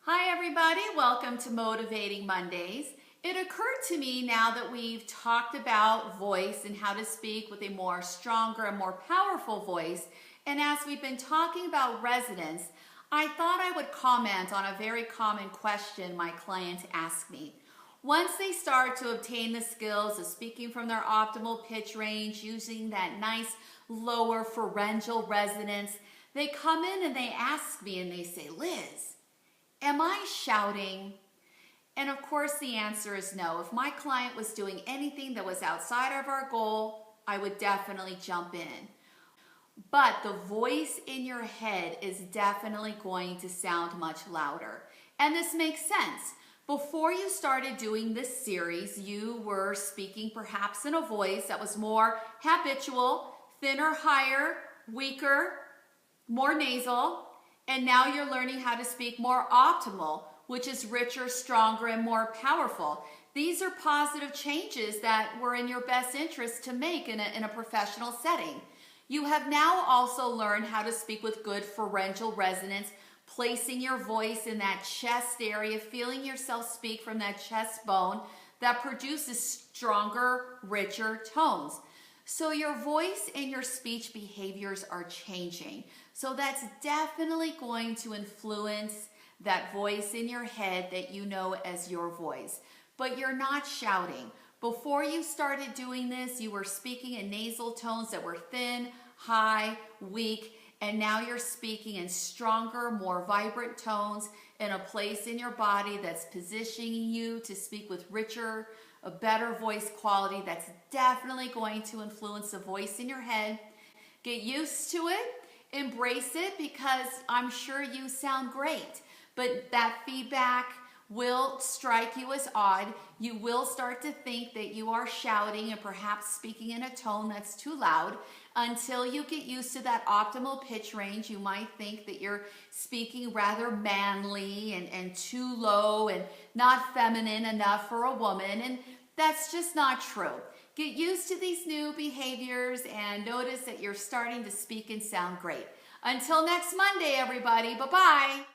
Hi everybody, welcome to Motivating Mondays. It occurred to me now that we've talked about voice and how to speak with a more stronger and more powerful voice, and as we've been talking about resonance, I thought I would comment on a very common question my clients ask me. Once they start to obtain the skills of speaking from their optimal pitch range, using that nice lower pharyngeal resonance, they come in and they ask me and they say, "Liz, am I shouting?" And of course the answer is no. If my client was doing anything that was outside of our goal, I would definitely jump in. But the voice in your head is definitely going to sound much louder. And this makes sense. Before you started doing this series, you were speaking perhaps in a voice that was more habitual, thinner, higher, weaker, more nasal. And now you're learning how to speak more optimal, which is richer, stronger, and more powerful. These are positive changes that were in your best interest to make in a professional setting. You have now also learned how to speak with good pharyngeal resonance, placing your voice in that chest area, feeling yourself speak from that chest bone that produces stronger, richer tones. So your voice and your speech behaviors are changing. So that's definitely going to influence that voice in your head that you know as your voice. But you're not shouting. Before you started doing this, you were speaking in nasal tones that were thin, high, weak, and now you're speaking in stronger, more vibrant tones in a place in your body that's positioning you to speak with richer, a better voice quality. That's definitely going to influence the voice in your head. Get used to it, embrace it, because I'm sure you sound great, but that feedback will strike you as odd. You will start to think that you are shouting and perhaps speaking in a tone that's too loud. Until you get used to that optimal pitch range, you might think that you're speaking rather manly and too low and not feminine enough for a woman, and that's just not true. Get used to these new behaviors and notice that you're starting to speak and sound great. Until next Monday, everybody, bye-bye.